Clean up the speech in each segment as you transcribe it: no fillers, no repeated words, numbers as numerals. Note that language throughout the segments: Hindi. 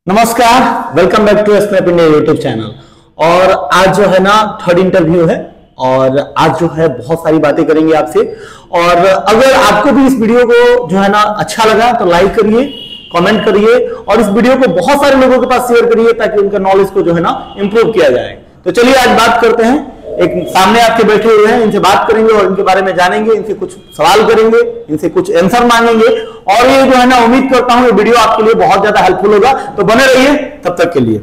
नमस्कार, welcome back to snap India YouTube channel. और आज जो है ना थर्ड इंटरव्यू है और आज जो है बहुत सारी बातें करेंगे आपसे। और अगर आपको भी इस वीडियो को जो है ना अच्छा लगा तो लाइक करिए, कमेंट करिए और इस वीडियो को बहुत सारे लोगों के पास शेयर करिए ताकि उनका नॉलेज को जो है ना इंप्रूव किया जाए। तो चलिए आज बात करते हैं। एक सामने आपके बैठे हुए हैं, इनसे बात करेंगे और इनके बारे में जानेंगे, इनसे कुछ सवाल करेंगे, इनसे कुछ आंसर मांगेंगे और ये जो है ना उम्मीद करता हूं ये वीडियो आपके लिए बहुत ज्यादा हेल्पफुल होगा। तो बने रहिए तब तक के लिए।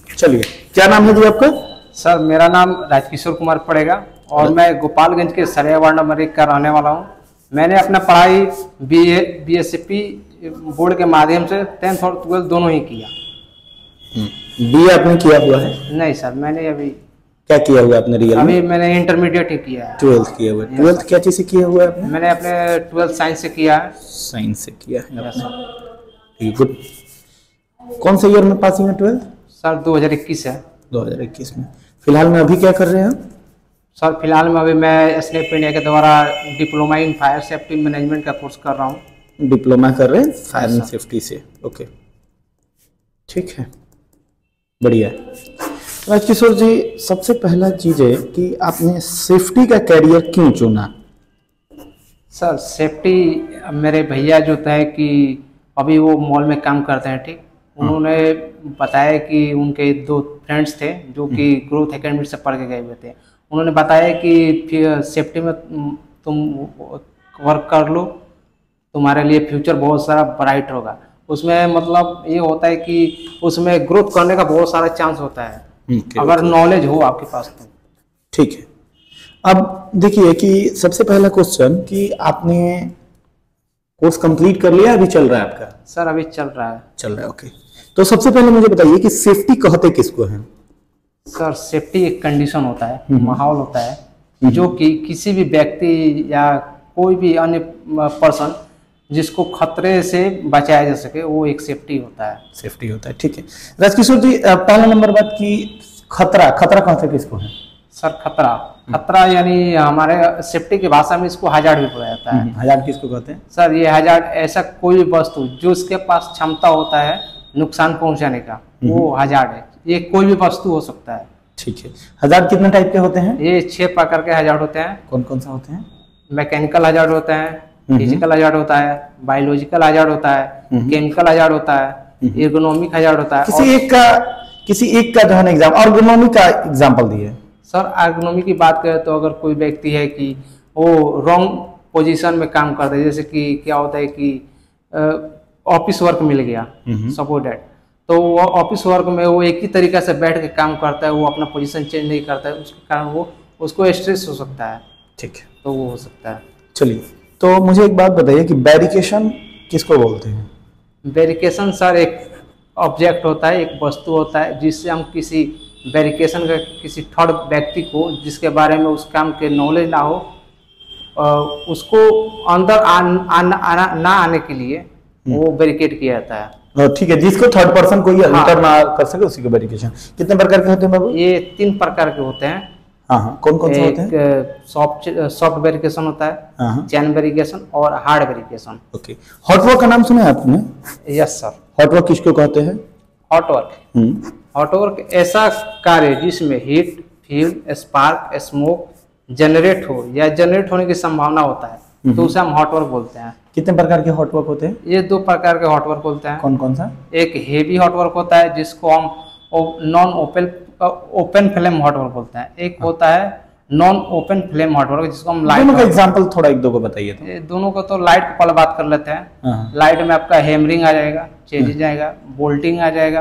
चलिए, क्या नाम है जी आपका? सर मेरा नाम राजकिशोर कुमार पड़ेगा और मैं गोपालगंज के सरिया वार्ड नंबर 1 का रहने वाला हूँ। मैंने अपना पढ़ाई BSc बोर्ड के माध्यम से 10th और 12th दोनों ही किया। BA आपने किया हुआ है? नहीं सर, मैंने अभी क्या किया हुआ आपने रियल में? अभी मैंने इंटरमीडिएट ही किया है। 12th किया हुआ है। 12th क्या चीज से किया हुआ है आपने? मैंने अपने 12th साइंस से किया है। साइंस से किया है आपने। गुड। कौन से ईयर में पासिंग है 12th? सर 2021 है। 2021 में। फिलहाल में अभी क्या कर रहे हैं? सर फिलहाल में अभी मैं स्नैप इंडिया के द्वारा diploma in fire safety management का कोर्स कर रहा हूँ। डिप्लोमा कर रहे हैं फायर एंड सेफ्टी से। ओके, ठीक है, बढ़िया। राजकिशोर जी, सबसे पहला चीज है कि आपने सेफ्टी का कैरियर क्यों चुना? सर सेफ्टी मेरे भैया जो है कि अभी वो मॉल में काम करते हैं, ठीक। उन्होंने बताया कि उनके 2 फ्रेंड्स थे जो कि ग्रोथ एकेडमी से पढ़ के गए हुए थे। उन्होंने बताया कि सेफ्टी में तुम वर्क कर लो, तुम्हारे लिए फ्यूचर बहुत सारा ब्राइट होगा। उसमें मतलब ये होता है कि उसमें ग्रोथ करने का बहुत सारा चांस होता है अगर नॉलेज हो आपके पास तो। ठीक है, अब देखिए कि सबसे पहला क्वेश्चन कि आपने कोर्स कंप्लीट कर लिया, अभी चल रहा है आपका? सर अभी चल रहा है। ओके। तो सबसे पहले मुझे बताइए कि सेफ्टी कहते किसको है? सर सेफ्टी एक कंडीशन होता है, माहौल होता है जो कि किसी भी व्यक्ति या कोई भी अन्य पर्सन जिसको खतरे से बचाया जा सके, वो एक सेफ्टी होता है। ठीक है राजकिशोर जी, पहला नंबर बात की खतरा कहते किसको है? सर खतरा यानी हमारे सेफ्टी की भाषा में इसको हजार्ड भी बोला जाता है। हजार्ड किसको कहते हैं? सर ये हजार्ड ऐसा कोई भी वस्तु जो उसके पास क्षमता होता है नुकसान पहुंचाने का, वो हजार्ड है। ये कोई भी वस्तु हो सकता है। ठीक है, हजार्ड कितने टाइप के होते हैं? ये 6 प्रकार के हजार्ड होते हैं। कौन कौन सा होते हैं? मैकेनिकल हजार्ड होता है, फिजिकल हजार्ड होता है, बायोलॉजिकल हजार्ड होता है, केमिकल हजार्ड होता है, एर्गोनॉमिक हजार्ड होता है। किसी एक का जो है एग्जाम एर्गोनॉमिक का एग्जांपल दिए। सर एर्गोनॉमिक की बात करें तो अगर कोई व्यक्ति है कि वो रॉन्ग पोजीशन में काम करता है, जैसे कि क्या होता है कि ऑफिस वर्क मिल गया सपोज दैट, तो वो ऑफिस वर्क में वो एक ही तरीके से बैठ के काम करता है, वो अपना पोजीशन चेंज नहीं करता है, उसके कारण वो उसको स्ट्रेस हो सकता है। ठीक है, तो वो हो सकता है। चलिए, तो मुझे एक बात बताइए कि बैरिकेशन किसको बोलते हैं? बैरिकेशन सर एक ऑब्जेक्ट होता है, एक वस्तु होता है जिससे हम किसी बैरिकेशन का किसी थर्ड व्यक्ति को जिसके बारे में उस काम के नॉलेज ना हो, उसको अंदर ना आने के लिए वो बैरिकेड किया जाता है। ठीक है, जिसको थर्ड पर्सन कोई एंटर ना कर सके उसी को बैरिकेशन। कितने प्रकार के होते हैं बाबू? ये 3 प्रकार के होते हैं। हाँ, कौन कौन से होते हैं? सॉफ्ट बैरिकेशन होता है, चैन बैरिकेशन और हार्ड बैरिकेशन। ओके, हॉट वर्क का नाम सुना है आपने? Yes sir. हॉट वर्क किसको कहते हैं? हॉट वर्क ऐसा कार्य जिसमें heat, fuel, spark, smoke generate हो या जनरेट होने की संभावना होता है, तो उसे हम हॉट वर्क बोलते हैं। कितने प्रकार के हॉट वर्क होते हैं? ये 2 प्रकार के हॉट वर्क होते हैं। कौन कौन सा? एक हेवी हॉट वर्क होता है जिसको हम non open flame hot work बोलते हैं। एक होता है non open flame hot work जिसको हम लाइट। दोनों का एग्जांपल थोड़ा 1-2 को बताइए। तो दोनों को तो लाइट को पहले बात कर लेते हैं। लाइट में आपका हैमरिंग आ जाएगा, चेजिंग आएगा, बोल्टिंग आ जाएगा,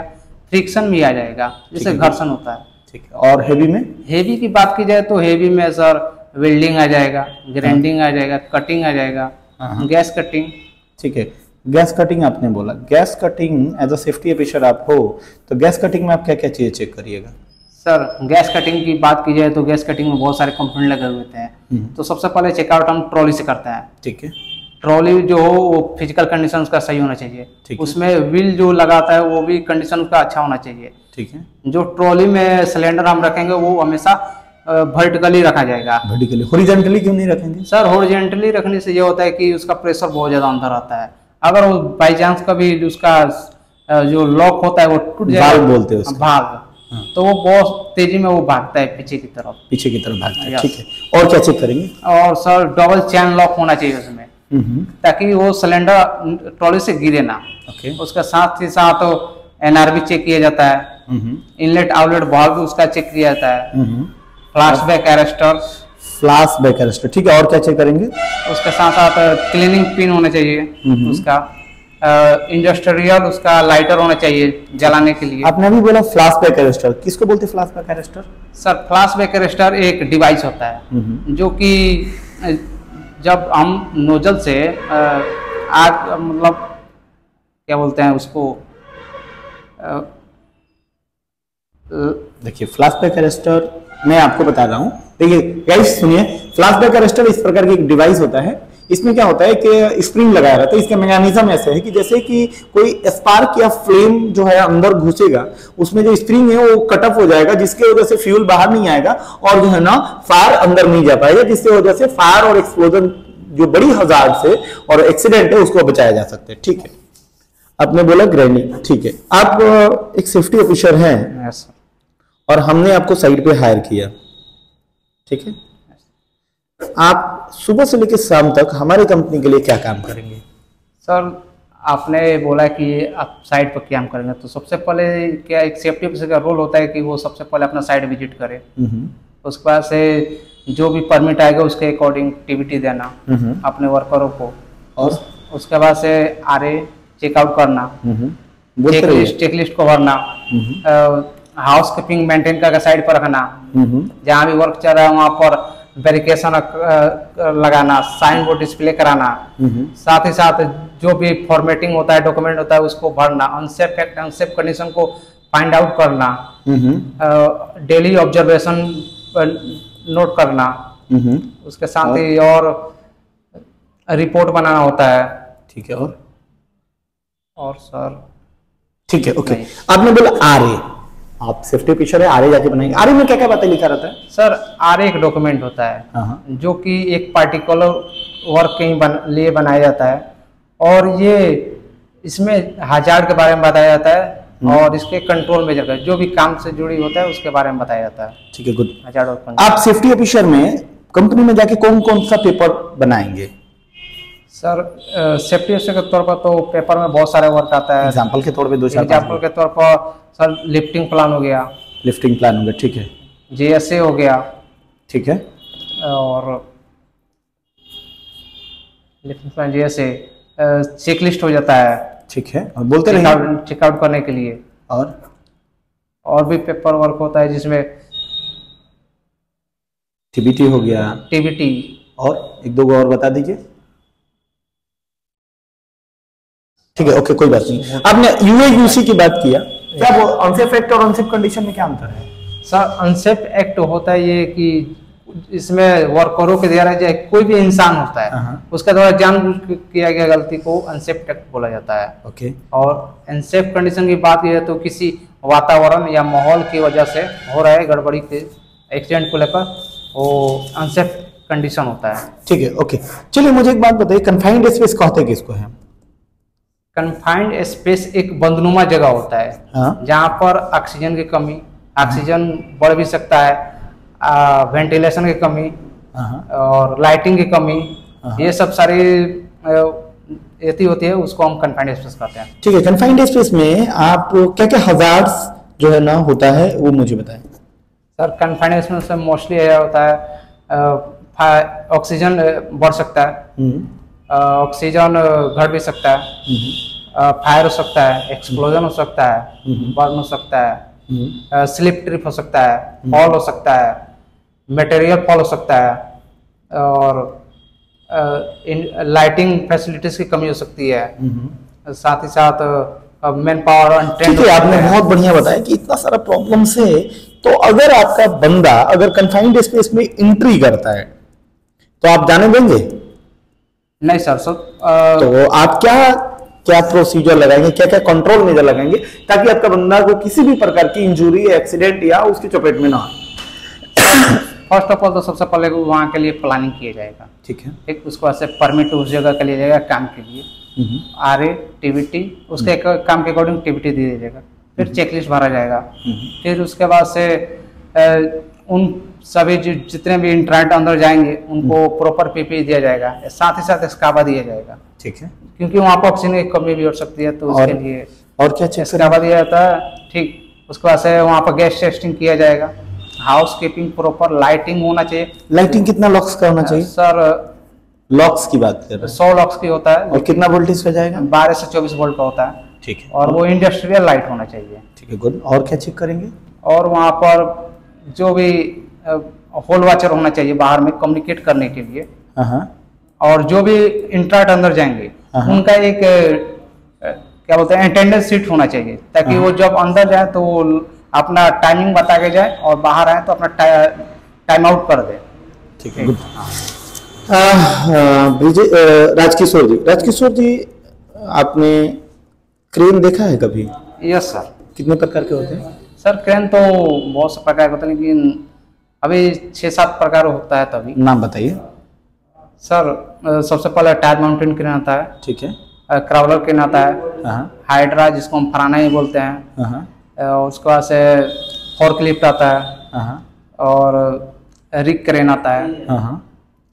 फ्रिक्शन भी आ जाएगा, जिससे घर्षण होता है। ठीक है, और हेवी में? हेवी की बात की जाए तो हेवी में सर वेल्डिंग आ जाएगा, ग्राइंडिंग आ जाएगा, कटिंग आ जाएगा, गैस कटिंग। ठीक है, गैस कटिंग आपने बोला। Gas cutting as a safety officer आप हो, तो गैस कटिंग में आप क्या क्या चीजें चेक करिएगा? सर गैस कटिंग की बात की जाए तो गैस कटिंग में बहुत सारे कंपोनेंट लगे हुए हैं। तो सबसे पहले चेकआउट हम ट्रॉली से करते हैं। ठीक है, ट्रॉली जो हो वो फिजिकल कंडीशन उसका सही होना चाहिए। उसमें व्हील जो लगाता है वो भी कंडीशन उसका अच्छा होना चाहिए। ठीक है, जो ट्रॉली में सिलेंडर हम रखेंगे वो हमेशा वर्टिकली रखा जाएगा। वर्टिकली, हॉरिजॉन्टली क्यों नहीं रखेंगे? सर हॉरिजॉन्टली रखने से ये होता है कि उसका प्रेशर बहुत ज़्यादा अंदर आता है। अगर वो बाई चांस कभी उसका जो लॉक होता है वो टूट जाएगा, भाग बोलते हैं उसको। भाग। हाँ। तो वो बहुत तेजी में वो भागता है पीछे की तरफ भागता है। Yes. ठीक है, और क्या चेक करेंगे? और सर डबल चैन लॉक होना चाहिए उसमें, ताकि वो सिलेंडर ट्रॉली से गिरे ना। ओके। उसका साथ ही साथ एनआरबी चेक किया जाता है, इनलेट आउटलेट वाल्व उसका चेक किया जाता है, फ्लैशबैक अरेस्टर। ठीक है, और क्या चेक करेंगे? उसके साथ साथ क्लीनिंग पिन होना चाहिए उसका, इंडस्ट्रियल उसका लाइटर होना चाहिए जलाने के लिए। आपने अभी बोला फ्लैशबैक अरेस्टर, किसको बोलते हैं flashback arrester? Sir flashback arrester एक डिवाइस होता है जो कि जब हम नोजल से आग, मतलब क्या बोलते हैं उसको, देखिए फ्लैशबैक अरेस्टर मैं आपको बता रहा हूँ। देखिए गाइस सुनिए, फ्लैशबैक अरेस्टर इस प्रकार की एक डिवाइस होता है। इसमें क्या होता है कि स्प्रिंग लगाया रहता है। इसका मैकेनिज्म ऐसे है कि जैसे कि कोई स्पार्क या फ्लेम जो है अंदर घुसेगा, उसमें जो स्प्रिंग है वो कट ऑफ हो जाएगा, जिसकी वजह से फ्यूल बाहर नहीं आएगा और जो है ना फायर अंदर नहीं जा पाएगा, जिसकी वजह से फायर और एक्सप्लोजन जो बड़ी हजार्ड से और एक्सीडेंट है उसको बचाया जा सकता है। ठीक है, आपने बोला ग्राइंडिंग। ठीक है, आप एक सेफ्टी ऑफिसर हैं और हमने आपको साइड पे हायर किया, ठीक है? आप सुबह से लेकर शाम तक हमारे कंपनी के लिए क्या काम करेंगे? सर आपने बोला कि आप साइट पर क्या करेंगे, तो सबसे पहले क्या एक सेफ्टी ऑफिसर का रोल होता है कि वो सबसे पहले अपना साइट विजिट करे, उसके बाद से जो भी परमिट आएगा उसके अकॉर्डिंग टीबीटी देना अपने वर्करों को, और उसके बाद से आरए चेकआउट करना, चेकलिस्ट को भरना, हाउस कीपिंग मेंटेन करके साइड पर रखना, जहाँ भी वर्क चल रहा है वहाँ पर वेरिफिकेशन लगाना, साइन बोर्ड डिस्प्ले कराना, साथ ही साथ जो भी फॉर्मेटिंग होता है, डॉक्यूमेंट होता है उसको भरना, अनसेफ एक्ट अनसेफ कंडीशन को फाइंड आउट करना, डेली ऑब्जर्वेशन नोट करना, उसके साथ ही और रिपोर्ट बनाना होता है। ठीक है, और सर ठीक है, ओके। आपने बोला आरए, आप सेफ्टी ऑफिसर है, आरए जाके बनाएंगे। आरए में क्या क्या बातें लिखा रहता है? सर आरए एक डॉक्यूमेंट होता है जो कि एक पार्टिकुलर वर्क के लिए बनाया जाता है, और ये इसमें हजार्ड के बारे में बताया जाता है और इसके कंट्रोल मेजर का जो भी काम से जुड़ी होता है उसके बारे में बताया जाता है। ठीक है, गुड। हजार्ड और आप सेफ्टी ऑफिसर में कंपनी में जाके कौन कौन सा पेपर बनाएंगे? सर सेफ्टी ऑफिसर के तौर पर तो पेपर में बहुत सारे वर्क आता है। एग्जाम्पल के तौर पे एग्जाम्पल के तौर पर सर लिफ्टिंग प्लान हो गया, ठीक है, जेएसए हो गया, ठीक है, और लिफ्टिंग प्लान जेएसए, चेकलिस्ट हो जाता है, ठीक है, और बोलते रहिए चेकआउट करने के लिए, और भी पेपर वर्क होता है जिसमें टीबीटी हो गया, टीबीटी, और एक दो और बता दीजिए। ठीक है, ओके, कोई बात नहीं। आपने यूएयूसी की बात किया, क्या वो अनसेफ एक्ट और अनसेफ कंडीशन में क्या अंतर है? सर अनसेफ एक्ट होता है ये कि इसमें वर्करों के द्वारा जो कोई भी इंसान होता है उसके द्वारा जानबूझ किया गया गलती को अनसेफ एक्ट बोला जाता है। ओके। और अनसेफ कंडीशन की बात यह है तो किसी वातावरण या माहौल की वजह से हो रहा है गड़बड़ी के एक्सीडेंट को लेकर वो अनसेफ कंडीशन होता है। ठीक है, ओके। चलिए मुझे एक बात बताइए, कन्फाइंड स्पेस कहते किसको है? कन्फाइंड स्पेस एक बंदनुमा जगह होता है जहाँ पर ऑक्सीजन की कमी, ऑक्सीजन बढ़ भी सकता है, वेंटिलेशन की कमी और लाइटिंग की कमी, ये सब सारी ऐसी होती है, उसको हम कन्फाइंड स्पेस कहते हैं। ठीक है, कन्फाइंड स्पेस में आप क्या क्या हजार्ड्स जो है ना होता है वो मुझे बताएं। सर कन्फाइंड स्पेस में मोस्टली यह होता है ऑक्सीजन बढ़ सकता है, ऑक्सीजन घट भी सकता है, फायर हो सकता है, एक्सप्लोजन हो सकता है, बर्न हो सकता है, स्लिप ट्रिप हो सकता है, फॉल हो सकता है, मटेरियल फॉल हो सकता है, और लाइटिंग फैसिलिटीज की कमी हो सकती है, साथ ही साथ मैन पावर। ठीक है, आपने बहुत बढ़िया बताया कि इतना सारा प्रॉब्लम से, तो अगर आपका बंदा अगर कन्फाइंड स्पेस में एंट्री करता है तो आप जाने देंगे? नहीं सर, तो आप क्या क्या प्रोसीजर लगाएंगे, क्या क्या कंट्रोल मेजर लगाएंगे ताकि आपका बंदा को किसी भी प्रकार की इंजरी, एक्सीडेंट या उसकी चपेट में ना आए? फर्स्ट ऑफ ऑल तो सबसे पहले वहाँ के लिए प्लानिंग किया जाएगा। ठीक है, उसके बाद से परमिट उस जगह का लिया जाएगा काम के लिए। RA TBT, उसके काम के अकॉर्डिंग TBT दे दीजिएगा। फिर चेकलिस्ट भरा जाएगा। फिर उसके बाद से उन सभी जितने भी इंट्रांट अंदर जाएंगे उनको प्रॉपर PPE दिया जाएगा, साथ ही साथ स्काबा दिया जाएगा। ठीक है, क्योंकि वहाँ पर ऑक्सीजन की कमी भी हो सकती है, तो उसके लिए और क्या चेक स्काबा दिया जाता है। ठीक, उसके बाद से वहाँ पर गैस टेस्टिंग किया जाएगा, हाउस कीपिंग, प्रॉपर लाइटिंग होना चाहिए। लाइटिंग कितना लॉक्स का होना चाहिए सर? लॉक्स की बात कर रहे हैं, 100 लॉक्स की होता है। और कितना वोल्टेज का जाएगा? 12 से 24 वोल्ट का होता है। ठीक है, और वो इंडस्ट्रियल लाइट होना चाहिए। ठीक है, गुड। और क्या चेक करेंगे? और वहाँ पर जो भी होल वॉचर होना चाहिए बाहर में कम्युनिकेट करने के लिए। और जो भी इंट्राट अंदर जाएंगे उनका एक क्या बोलते हैं अटेंडेंस सीट होना चाहिए, ताकि वो जब अंदर जाए तो वो अपना टाइमिंग बता के जाए और बाहर आए तो अपना टाइम आउट कर दे। ठीक है, गुड। राजकिशोर जी, आपने क्रेन देखा है कभी? Yes sir. कितने प्रकार के होते हैं? सर क्रेन तो बहुत से प्रकार के होते हैं, लेकिन अभी 6-7 प्रकार होता है। तभी नाम बताइए। सर सबसे पहले टायर माउंटेन क्रेन आता है। ठीक है। क्राउलर क्रेन आता है। हाइड्रा, जिसको हम फराना ही बोलते हैं। उसके बाद से फॉर्कलिफ्ट आता है। और रिग क्रेन आता है।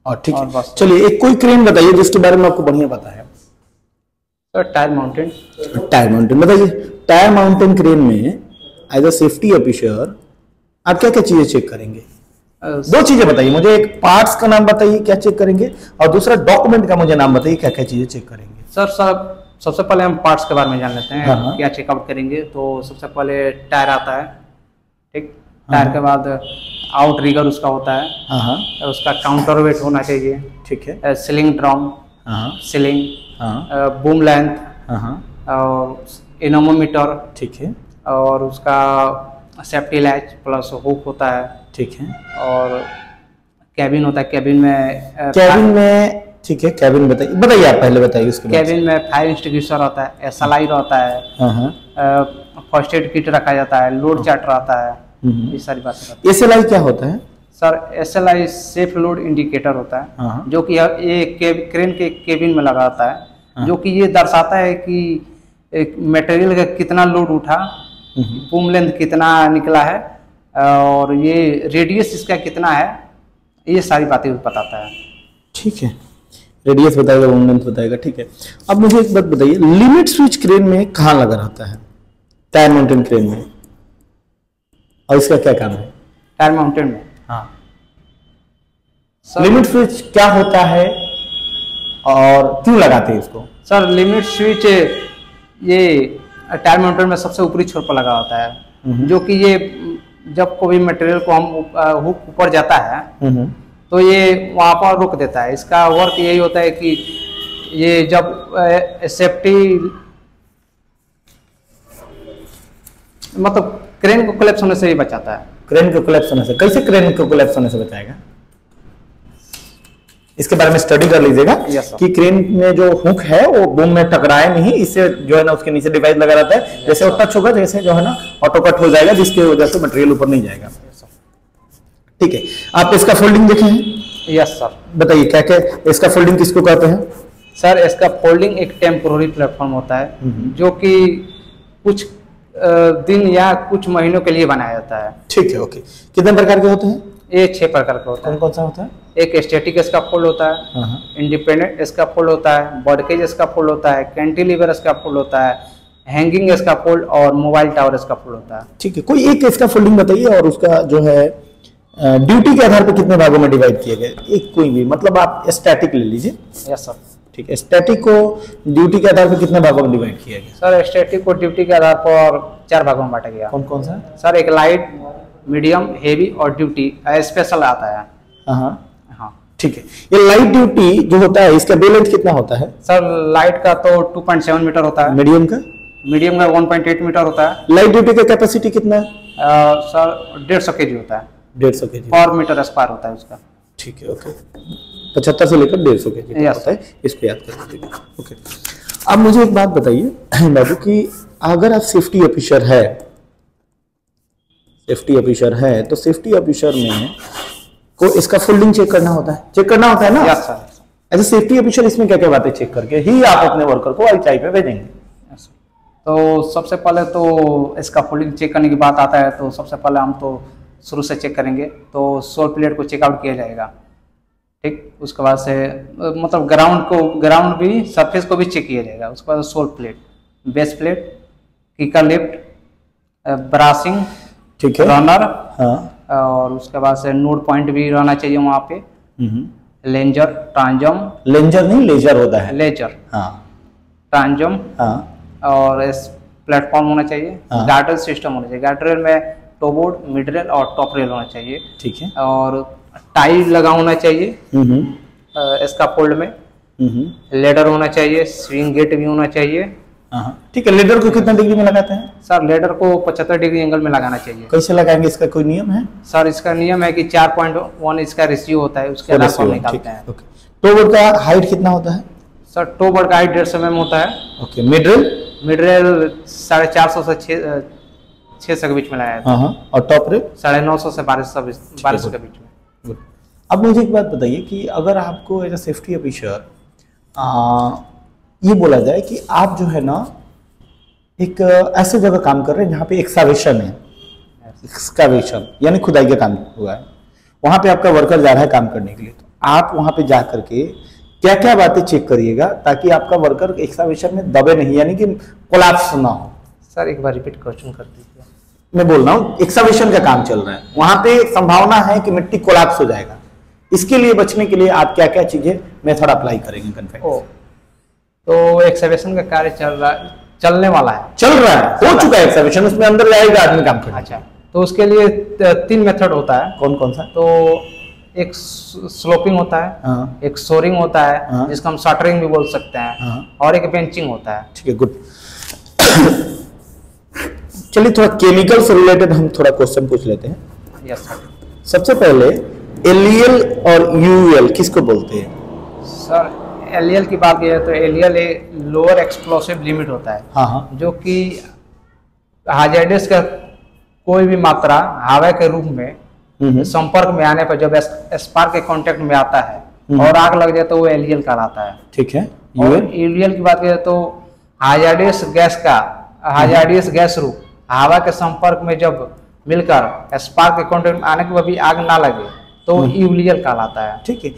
और ठीक है, चलिए एक कोई क्रेन बताइए जिसके बारे में आपको बढ़िया पता है। Sir tyre mountain. Tyre mountain बताइए। टायर माउंटेन क्रेन में एज अ सेफ्टी ऑफिसर आप क्या क्या चीजें चेक करेंगे? दो चीजें बताइए मुझे, एक पार्ट्स का नाम बताइए क्या चेक करेंगे, और दूसरा डॉक्यूमेंट का मुझे नाम बताइए क्या क्या चीजें चेक करेंगे। सर सबसे पहले हम पार्ट्स के बारे में जान लेते हैं। क्या चेकआउट करेंगे, तो सबसे पहले टायर आता है। ठीक, टायर के बाद आउट रिगर उसका होता है। उसका काउंटर वेट होना चाहिए। ठीक है। Ceiling drum, ceiling, boom length, और इनोमोमीटर। ठीक है। और उसका सेफ्टी लैच प्लस हुक होता है। ठीक है। और कैबिन होता है। कैबिन में ठीक है, कैबिन बताइए आप पहले बताइए उसके बाद। कैबिन में फायर एक्सटिंग्विशर होता है, SLI रहता है, फर्स्ट एड किट रखा जाता है, लोड चार्ट रहता है, ये सारी बातें। SLI क्या होता है? Sir SLI safe load indicator होता है, जो कि ये क्रेन के केबिन में लगा होता है, जो कि ये दर्शाता है कि मटेरियल का कितना लोड उठा, बूम लेंथ कितना निकला है, और ये रेडियस इसका कितना है, ये सारी बातें बताता है। ठीक है, रेडियस बताएगा, बूम लेंथ बताएगा। ठीक है, अब मुझे एक बात बताइए, लिमिट स्विच क्रेन में कहाँ लगा रहता है? टायर माउंटेन क्रेन में, और इसका क्या काम है? टायर माउंटेन में लिमिट स्विच क्या होता है और क्यों लगाते हैं इसको? सर लिमिट स्विच ये टायर माउंटेन में सबसे ऊपरी छोर पर लगा होता है, जो कि ये जब कोई मटेरियल को हम हुक ऊपर जाता है तो ये वहाँ पर रोक देता है। इसका वर्क यही होता है कि ये जब सेफ्टी मतलब क्रेन को कोलैप्स होने से ही बचाता है। क्रेन को कोलैप्स होने से? कैसे क्रेन को कोलैप्स होने से बचाएगा? इसके बारे में स्टडी कर लीजिएगा कि क्रेन में जो हुक है वो बूम में टकराए नहीं, इससे जो है ना उसके नीचे डिवाइस लगा रहता है, जैसे वो टच होगा जैसे जो है ना ऑटो कट हो जाएगा, जिसकी वजह से मटेरियल ऊपर नहीं जाएगा। ठीक है, आप इसका फोल्डिंग देखे हैं? Yes sir. बताइए क्या क्या इसका फोल्डिंग किसको कहते हैं? सर इसका फोल्डिंग एक टेम्पोररी प्लेटफॉर्म होता है, जो कि कुछ दिन या कुछ महीनों के लिए बनाया जाता है। ठीक है, ओके। कितने प्रकार के होते हैं? ये 6 प्रकार का होता है। कौन सा होता है? एक स्टैटिक स्कैफोल्ड होता है, इंडिपेंडेंट स्कैफोल्ड होता है, बॉडकेज स्कैफोल्ड होता है, कैंटिलीवर स्कैफोल्ड होता है, हैंगिंग स्कैफोल्ड और मोबाइल टावर स्कैफोल्ड होता है। ठीक है, कोई एक इसका फोल्डिंग बताइए और उसका जो है ड्यूटी के आधार पर कितने भागों में डिवाइड किए गए? एक कोई भी, मतलब आप स्टैटिक ले लीजिए। Yes sir. ठीक है, स्टैटिक को ड्यूटी के आधार पर कितने भागों में डिवाइड किया गया? सर स्टैटिक को ड्यूटी के आधार पर 4 भागों में बांटा गया। कौन कौन सा? सर एक लाइट, मीडियम, हेवी और ड्यूटी स्पेशल आता है। हाँ, ठीक है। ये लाइट ड्यूटी जो होता है इसका बे लेंथ कितना होता है? सर लाइट का तो 2.7 मीटर होता है। मीडियम का? मीडियम का 1.8 मीटर होता है। लाइट ड्यूटी का कैपेसिटी कितना है? सर 150 kg होता है। 150 kg पर मीटर स्क्वायर होता है उसका। ठीक है, ओके। 75 से लेकर 150 kg होता है, इसको याद कर लीजिए। ओके, अब मुझे एक बात बताइए बाबू कि अगर आप सेफ्टी ऑफिसर है तो सेफ्टी ऑफिसर में को इसका फोल्डिंग चेक करना होता है ना? Yes sir. As a safety officer इसमें क्या क्या बातें चेक करके ही आप अपने वर्कर को ITI पे भेजेंगे? तो सबसे पहले तो इसका फोल्डिंग चेक करने की बात आता है, तो सबसे पहले हम तो शुरू से चेक करेंगे, तो सोल प्लेट को चेकआउट किया जाएगा, ठीक। उसके बाद से मतलब ग्राउंड भी, सरफेस को भी चेक किया जाएगा। उसके बाद sole plate, base plate, kicker lift, bracing, ठीक है, रनर, हाँ, और उसके बाद से नोड पॉइंट भी रहना चाहिए वहाँ पे, लेंजर, ट्रांजम, लेंजर नहीं लेजर होता है, लेजर, हाँ, ट्रांजम, हाँ, और इस प्लेटफॉर्म होना चाहिए, गार्डरेल सिस्टम होना चाहिए। गार्डरेल में टो बोर्ड, मिड रेल और टॉप रेल होना चाहिए, ठीक है, और टाई लगा होना चाहिए इसका फोल्ड में, लेडर होना चाहिए, स्विंग गेट भी होना चाहिए, ठीक है। लेडर को कितना डिग्री में लगाते हैं? सर लेडर को 75 डिग्री एंगल में लगाना चाहिए। कैसे लगाएंगे, इसका कोई नियम है? सर इसका नियम है कि 4.1 इसका रेशियो होता है, उसके आधार पर निकालते हैं। टो बोर्ड का हाइट कितना होता है? सर टो बोर्ड का हाइट 150 mm होता है। ओके, मिड रेल 450 से 600 के बीच में लगाया है, और टॉप रेल 950 से 1200 के बीच में। अब मुझे एक बात बताइए कि अगर आपको एज अ सेफ्टी ऑफिसर ये बोला जाए कि आप जो है ना एक ऐसे जगह काम कर रहे हैं जहाँ पे एक्सकावेशन है, एक्सकावेशन यानी खुदाई का काम हुआ है, वहाँ पे आपका वर्कर जा रहा है काम करने के लिए, तो आप वहाँ पे जा करके क्या क्या बातें चेक करिएगा ताकि आपका वर्कर एक्सकावेशन में दबे नहीं, यानी कि कोलैप्स ना हो? सर एक बार रिपीट क्वेश्चन कर दीजिए। मैं बोल रहा हूँ एक्सकावेशन का काम चल रहा है, वहाँ पे संभावना है कि मिट्टी कोलैप्स हो जाएगा, इसके लिए बचने के लिए आप क्या क्या चीजें मेथड अप्लाई करेंगे कन्फेक्ट? तो एक्सकावेशन का कार्य चलने वाला है, चल रहा है, हो चुका है एक्सकावेशन, उसमें अंदर जाएगा आदमी काम करने। अच्छा, तो उसके लिए 3 मेथड होता है। कौन कौन सा? तो एक स्लोपिंग होता है, एक सोरिंग होता है, जिसको हम शटरिंग भी बोल सकते हैं, और एक बेंचिंग होता है। ठीक है, गुड। चलिए थोड़ा केमिकल से रिलेटेड हम थोड़ा क्वेश्चन पूछ लेते हैं। Yes sir. सबसे पहले LEL और UEL किसको बोलते हैं? सर LEL की बात की जाए तो LEL एक लोअर एक्सप्लोसिव लिमिट होता है, जो कि हाइजाइडस का कोई भी मात्रा हवा के रूप में संपर्क में आने पर जब स्पार्क के कांटेक्ट में आता है और आग लग जाए तो वो LEL कहलाता है। ठीक है। UEL की बात की जाए तो हाइजाइडस गैस रूप हवा के संपर्क में जब मिलकर स्पार्क के कांटेक्ट में आने के बाद भी आग ना लगे तो UEL कहलाता है। ठीक है।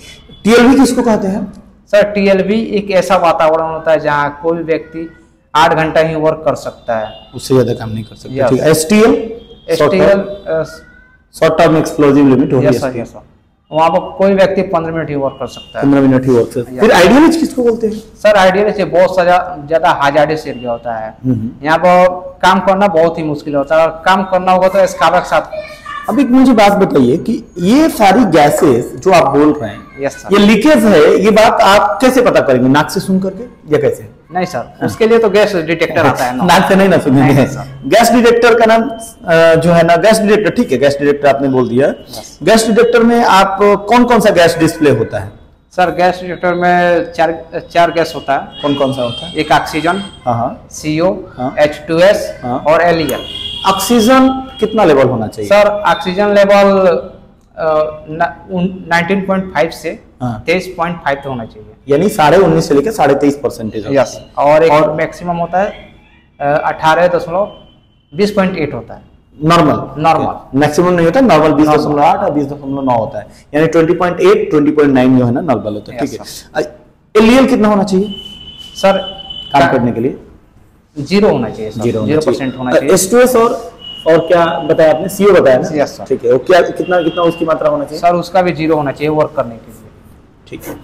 TLV किसको कहते हैं? सर TLV एक ऐसा वातावरण होता है जहाँ कोई व्यक्ति 8 घंटा ही वर्क कर सकता है, उससे ज्यादा काम नहीं कर सकता। ठीक है। STL short term explosive limit हो गया। Yes sir. वहाँ पर कोई व्यक्ति 15 मिनट ही वर्क कर सकता है। 15 मिनट ही वर्क कर। फिर आइडियल किसको बोलते हैं? सर आइडियल बहुत ज्यादा हाइजाइडस एरिया होता है, यहाँ पर काम करना बहुत ही मुश्किल होता है, और काम करना होगा तो स्कालर के साथ। अब एक मुझे बात बताइए कि ये सारी गैसेस जो आप बोल रहे हैं, ये लीकेज है, ये बात आप कैसे पता करेंगे? नाक से सुन करके या कैसे? नहीं सर, उसके लिए तो गैस डिटेक्टर आता है। नाक से नहीं ना सुनेंगे। गैस डिटेक्टर का नाम जो है ना, गैस डिटेक्टर। ठीक है, गैस डिटेक्टर आपने बोल दिया। गैस डिटेक्टर में आप कौन कौन सा गैस डिस्प्ले होता है? सर गैस डिटेक्टर में चार गैस होता है। कौन कौन सा होता है? एक ऑक्सीजन, CO, H2S और LEL। ऑक्सीजन कितना लेवल होना चाहिए? सर ऑक्सीजन लेवल 19.5 से 23.5 तक होना चाहिए, यानी 19.5 से लेकर 23.5%। यस। और एक मैक्सिमम होता है 18.20.8 होता है। नॉर्मल मैक्सिमम नहीं होता, नॉर्मल 20.8 और 20.9 होता है, यानी 20.8 20.9 जो है ना नॉर्मल होता है। ठीक है। LEL कितना होना चाहिए सर काम करने के लिए? 0 होना चाहिए। 0% होना चाहिए। H2S और क्या बताया आपने? CO बताया ना? Yes sir. ठीक है। क्या कितना उसकी मात्रा होना चाहिए? सर उसका भी 0 होना चाहिए वर्क करने के लिए। ठीक है।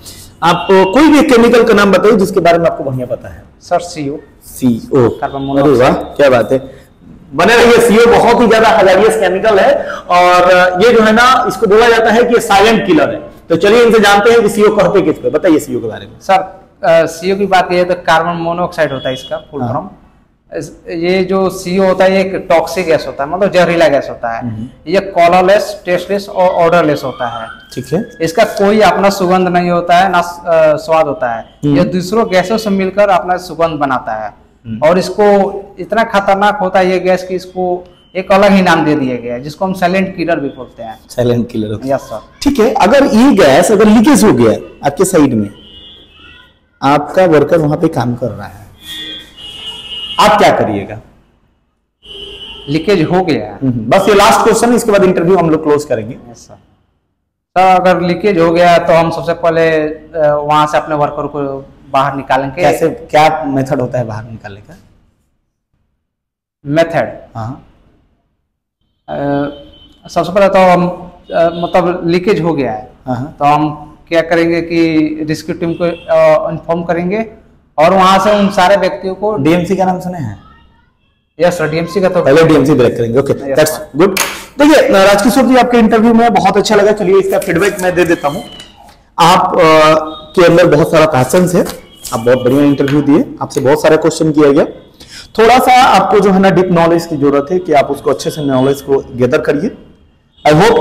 आप कोई भी केमिकल का नाम बताइए जिसके बारे में आपको बढ़िया पता है। Sir CO carbon monoxide. वाह क्या बात है, बने रहिए। CO बहुत ही ज्यादा हजारियस केमिकल है, और ये जो है ना इसको बोला जाता है कि साइलेंट किलर है। तो चलिए इनसे जानते हैं कि CO कहते किसको, बताइए CO के बारे में। सर CO की बात की तो कार्बन मोनोऑक्साइड होता है इसका फुल फॉर्म। ये जो CO होता है एक टॉक्सिक गैस होता है, मतलब जहरीला गैस होता है। ये कलरलेस, टेस्टलेस और ऑडरलेस होता है। ठीक है। इसका कोई अपना सुगंध नहीं होता है, ना स्वाद होता है। ये दूसरों गैसों से मिलकर अपना सुगंध बनाता है, और इसको इतना खतरनाक होता है ये गैस कि इसको एक अलग ही नाम दे दिया गया है, जिसको हम साइलेंट किलर भी बोलते हैं। Silent killer. Yes sir. ठीक है। अगर ये गैस अगर लीकेज हो गया आपके साइड में, आपका वर्कर वहां पे काम कर रहा है, आप क्या करिएगा? लीकेज हो गया है। बस ये लास्ट क्वेश्चन है, इसके बाद इंटरव्यू हम लोग क्लोज करेंगे। सर अगर लीकेज हो गया तो हम सबसे पहले वहां से अपने वर्कर को बाहर निकालेंगे। कैसे, क्या मेथड होता है बाहर निकालने का? मेथड, हाँ, सबसे पहले तो हम मतलब लीकेज हो गया है, हाँ, तो हम क्या करेंगे कि रेस्क्यू टीम को इन्फॉर्म करेंगे और वहां से उन सारे व्यक्तियों को। डीएमसी का नाम सुने हैं? यस सर, डीएमसी का तो पहले डीएमसी ब्रेक करेंगे। Okay, that's good. देखिए राजकिशोर जी, आपके इंटरव्यू में बहुत अच्छा लगा। चलिए इसका फीडबैक मैं दे देता हूं। आप के अंदर बहुत सारा पैशन है, आप बहुत बढ़िया इंटरव्यू दिए, आपसे बहुत सारा क्वेश्चन किया गया। थोड़ा सा आपको जो है ना डीप नॉलेज की जरूरत है कि आप उसको अच्छे से नॉलेज को गैदर करिए। I hope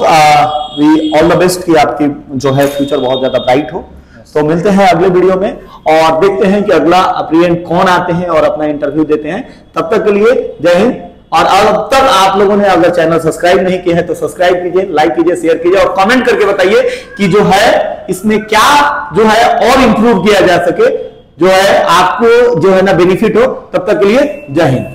we all the best कि आपकी जो है फ्यूचर बहुत ज्यादा ब्राइट हो। तो मिलते हैं अगले वीडियो में और देखते हैं कि अगला अप्रियंट कौन आते हैं और अपना इंटरव्यू देते हैं। तब तक के लिए जय हिंद। और अब तक आप लोगों ने अगर चैनल सब्सक्राइब नहीं किया है तो सब्सक्राइब कीजिए, लाइक कीजिए, शेयर कीजिए और कमेंट करके बताइए कि जो है इसमें क्या जो है और इंप्रूव किया जा सके, जो है आपको जो है ना बेनिफिट हो। तब तक के लिए जय हिंद।